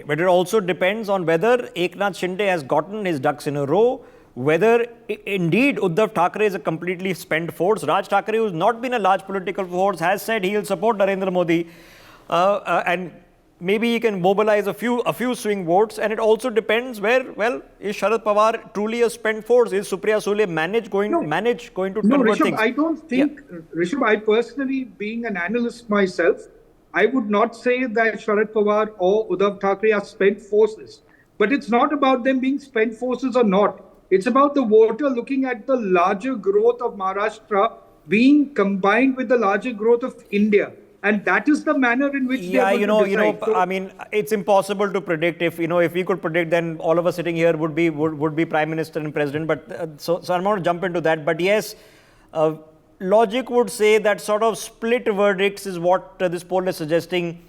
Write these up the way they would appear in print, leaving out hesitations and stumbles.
but it also depends on whether Eknath Shinde has gotten his ducks in a row, whether indeed Uddhav Thackeray is a completely spent force. Raj Thackeray, who's not been a large political force, has said he'll support Narendra Modi, and maybe he can mobilize a few swing votes. And it also depends where, well, is Sharad Pawar truly a spent force? Is Supriya Sule going to convert Rishabh, things? I don't think, Rishabh, I personally, being an analyst myself, I would not say that Sharad Pawar or Uddhav Thackeray are spent forces. But it's not about them being spent forces or not. It's about the voter looking at the larger growth of Maharashtra being combined with the larger growth of India. And that is the manner in which they are going to decide. I mean, it's impossible to predict. If we could predict, then all of us sitting here would be Prime Minister and President. But so I'm not going to jump into that. But yes, logic would say that sort of split verdicts is what this poll is suggesting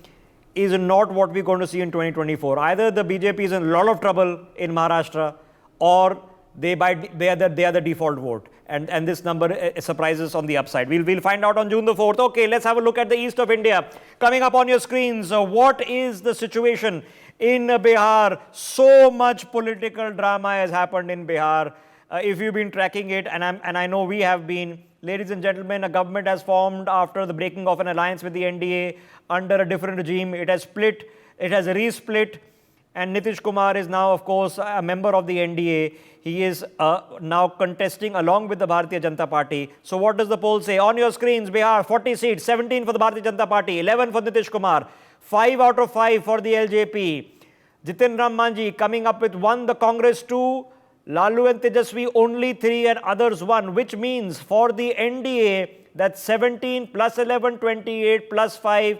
is not what we're going to see in 2024. Either the BJP is in a lot of trouble in Maharashtra, or they are the default vote, and this number surprises on the upside. We'll find out on June the 4th. Okay, let's have a look at the east of India. Coming up on your screens, what is the situation in Bihar? So much political drama has happened in Bihar. If you've been tracking it, and I know we have been, ladies and gentlemen, a government has formed after the breaking of an alliance with the NDA under a different regime. It has split, it has resplit, and Nitish Kumar is now, of course, a member of the NDA. He is now contesting along with the Bharatiya Janata Party. So what does the poll say? On your screens, Bihar, 40 seats, 17 for the Bharatiya Janata Party, 11 for Nitish Kumar, 5 out of 5 for the LJP. Jitin Ram Manji coming up with 1, the Congress 2, Lalu and Tejasvi only 3 and others 1, which means for the NDA, that's 17 plus 11, 28 plus 5,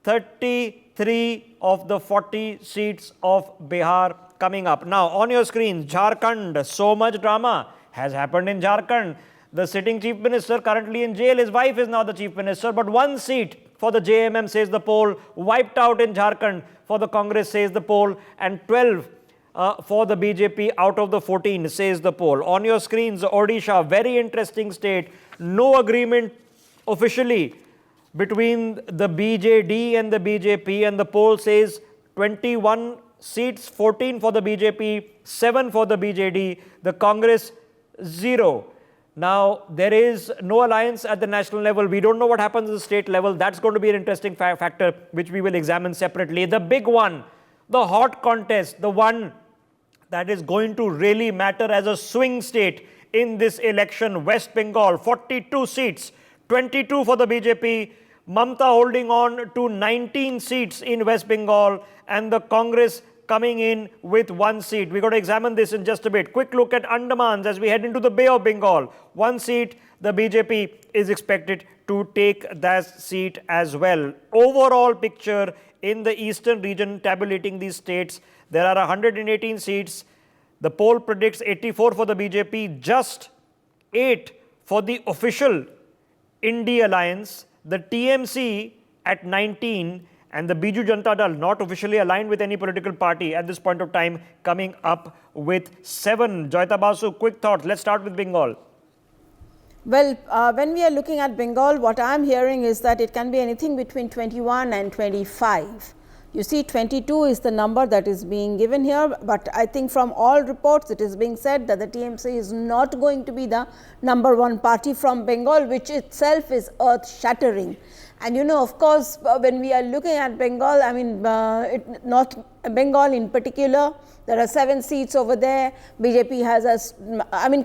33 of the 40 seats of Bihar coming up. Now, on your screens, Jharkhand, so much drama has happened in Jharkhand. The sitting chief minister currently in jail, his wife is now the chief minister, but 1 seat for the JMM, says the poll, wiped out in Jharkhand for the Congress, says the poll, and 12 for the BJP out of the 14, says the poll. On your screens, Odisha, very interesting state, no agreement officially between the BJD and the BJP, and the poll says 21 seats, 14 for the BJP, 7 for the BJD, the Congress 0. Now, there is no alliance at the national level. We don't know what happens at the state level. That's going to be an interesting factor which we will examine separately. The big one, the hot contest, the one that is going to really matter as a swing state in this election, West Bengal, 42 seats, 22 for the BJP, Mamta holding on to 19 seats in West Bengal, and the Congress coming in with 1 seat. We're going to examine this in just a bit. Quick look at Andamans as we head into the Bay of Bengal. 1 seat, the BJP is expected to take that seat as well. Overall picture in the eastern region, tabulating these states, there are 118 seats. The poll predicts 84 for the BJP, just 8 for the official India alliance, the TMC at 19, and the Biju Janata Dal, not officially aligned with any political party at this point of time, coming up with 7. Joyita Basu, quick thoughts. Let's start with Bengal. Well, when we are looking at Bengal, what I am hearing is that it can be anything between 21 and 25. You see, 22 is the number that is being given here, but I think from all reports it is being said that the TMC is not going to be the #1 party from Bengal, which itself is earth-shattering. And you know, of course, when we are looking at Bengal, I mean, North Bengal in particular, there are 7 seats over there. BJP has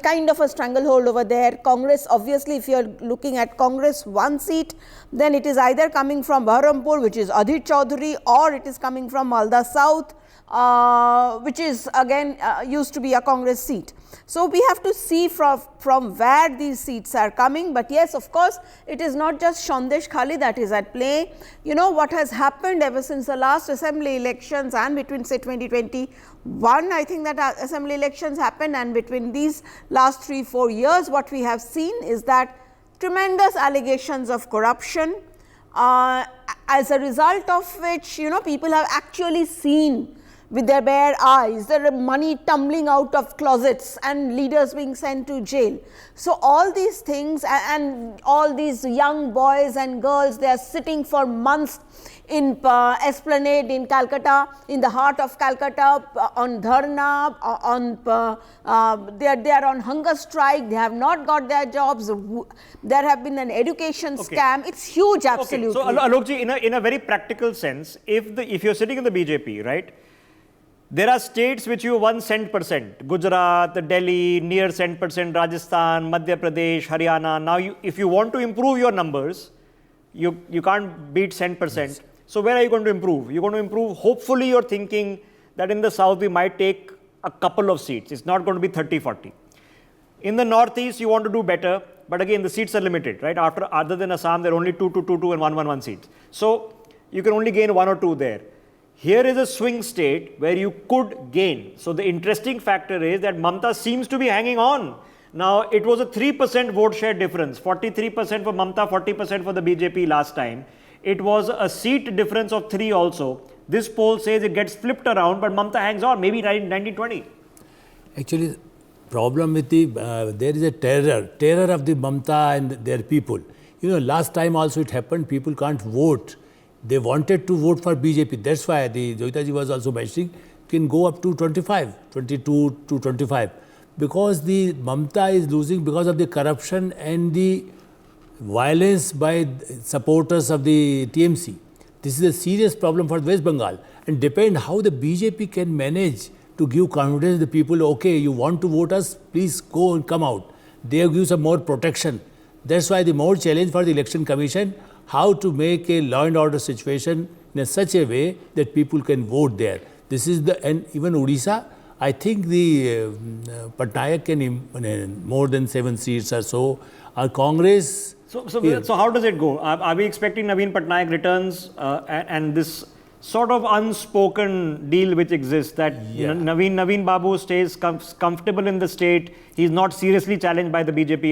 kind of a stranglehold over there. Congress, obviously, if you are looking at Congress 1 seat, then it is either coming from Baharampur, which is Adhit Chaudhary, or it is coming from Malda South, which is again used to be a Congress seat. So, we have to see from where these seats are coming, but yes, of course, it is not just Sandesh Khali that is at play. You know what has happened ever since the last assembly elections and between say 2021, I think that assembly elections happened, and between these last 3-4 years, what we have seen is that tremendous allegations of corruption, as a result of which, you know, people have actually seen with their bare eyes. There are money tumbling out of closets and leaders being sent to jail. So, all these things and all these young boys and girls, they are sitting for months in Esplanade in Calcutta, in the heart of Calcutta, on dharna, they are on hunger strike, they have not got their jobs, there have been an education scam. It's huge, absolutely. So, Alokji, in a very practical sense, if you're sitting in the BJP, right, there are states which you won cent percent, Gujarat, Delhi, near cent percent, Rajasthan, Madhya Pradesh, Haryana. Now, if you want to improve your numbers, you can't beat cent percent. Yes. So, where are you going to improve? You're going to improve, hopefully you're thinking that in the south we might take a couple of seats. It's not going to be 30, 40. In the northeast, you want to do better, but again, the seats are limited, right? Other than Assam, there are only 2, 2, 2, 2 and 1, 1, 1 seats. So, you can only gain 1 or 2 there. Here is a swing state where you could gain. So, the interesting factor is that Mamta seems to be hanging on. Now, it was a 3% vote share difference, 43% for Mamta, 40% for the BJP last time. It was a seat difference of 3 also. This poll says it gets flipped around, but Mamta hangs on, maybe 1920. Actually, problem with there is a terror of the Mamta and their people. You know, last time also it happened, people can't vote. They wanted to vote for BJP. That's why the Joyitaji was also mentioning, can go up to 25, 22 to 25. Because the Mamta is losing because of the corruption and the violence by supporters of the TMC. This is a serious problem for West Bengal, and depend how the BJP can manage to give confidence to the people. Okay, you want to vote us, please go and come out. They give some more protection. That's why the more challenge for the Election Commission, how to make a law and order situation in such a way that people can vote there. This is and even Odisha, I think the Patnaik can more than 7 seats or so. Our Congress. So how does it go? Are we expecting Naveen Patnaik returns and this sort of unspoken deal which exists that Naveen Babu stays comfortable in the state, he's not seriously challenged by the BJP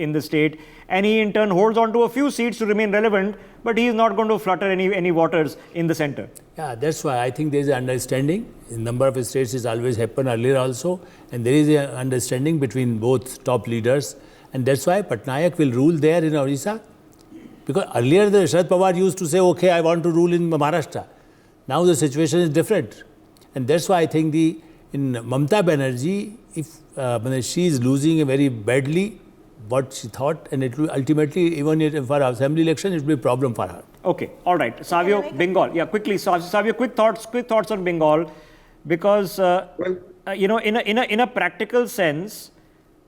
in the state, and he in turn holds on to a few seats to remain relevant, but he is not going to flutter any waters in the center. Yeah, that's why I think there is an understanding. In number of states it's always happened earlier also, and there is an understanding between both top leaders. And that's why Patnaik will rule there in Odisha. Because earlier the Sharad Pawar used to say, okay, I want to rule in Maharashtra. Now the situation is different. And that's why I think in Mamta Banerjee, if she is losing very badly what she thought, and it will ultimately, even for assembly election, it will be a problem for her. Okay, all right. Savio, Bengal. Yeah, quickly. Savio, quick thoughts on Bengal. Because, you know, in a practical sense,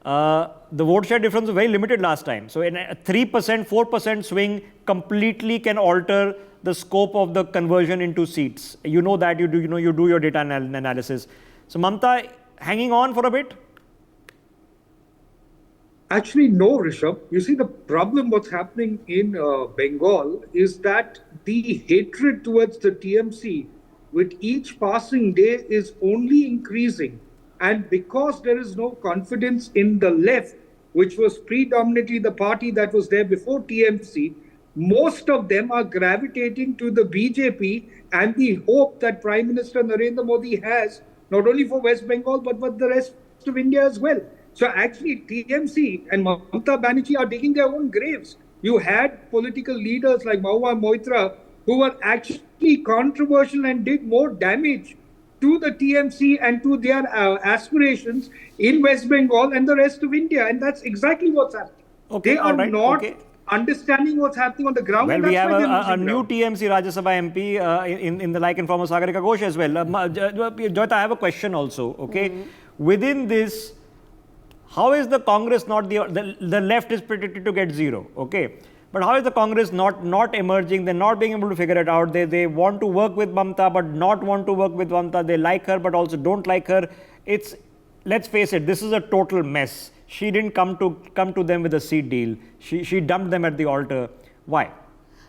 the vote share difference was very limited last time. So, in a 3%, 4% swing completely can alter the scope of the conversion into seats. You know that, you do your data analysis. So, Mamta hanging on for a bit? Actually, no, Rishabh. You see, the problem what's happening in Bengal is that the hatred towards the TMC with each passing day is only increasing. And because there is no confidence in the left, which was predominantly the party that was there before TMC, most of them are gravitating to the BJP and the hope that Prime Minister Narendra Modi has, not only for West Bengal, but for the rest of India as well. So actually, TMC and Mamta Banerjee are digging their own graves. You had political leaders like Mahua Moitra who were actually controversial and did more damage to the TMC and to their aspirations in West Bengal and the rest of India. And that's exactly what's happening. Okay, they are not understanding what's happening on the ground. Well, we have a new TMC Rajya Sabha MP in the like and form of Sagarika Ghosh as well. Joyita, I have a question also. Okay, within this, how is the Congress not the left is predicted to get 0? Okay. But how is the Congress not emerging? They're not being able to figure it out. They want to work with Mamta, but not want to work with Mamta. They like her, but also don't like her. Let's face it, this is a total mess. She didn't come to them with a seat deal. She dumped them at the altar. Why?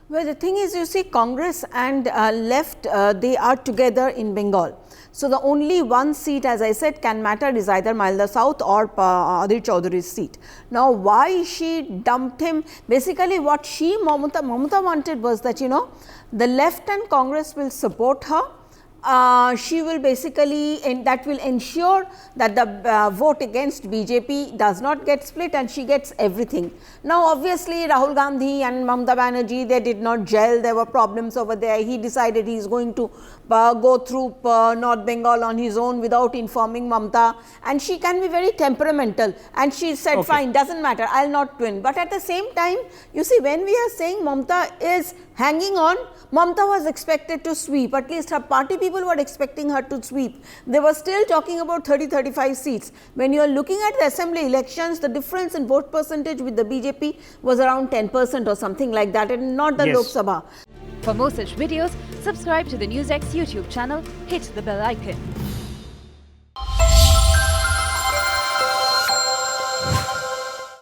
Well, the thing is, you see, Congress and left, they are together in Bengal. So, the only one seat, as I said, can matter is either Malda South or Adir Chaudhury's seat. Now, why she dumped him? Basically, what Mamata wanted was that, you know, the left and Congress will support her. she will basically, that will ensure that the vote against BJP does not get split and she gets everything. Now, obviously, Rahul Gandhi and Mamata Banerjee, they did not gel. There were problems over there. He decided he is going to go through North Bengal on his own without informing Mamata, and she can be very temperamental, and she said, Okay. fine, doesn't matter, I will not win. But at the same time, you see, when we are saying Mamata is hanging on, Mamata was expected to sweep, at least her party people were expecting her to sweep. They were still talking about 30-35 seats. When you are looking at the assembly elections, the difference in vote percentage with the BJP was around 10% or something like that, and not the Yes. Lok Sabha. For more such videos, subscribe to the NewsX YouTube channel, hit the bell icon.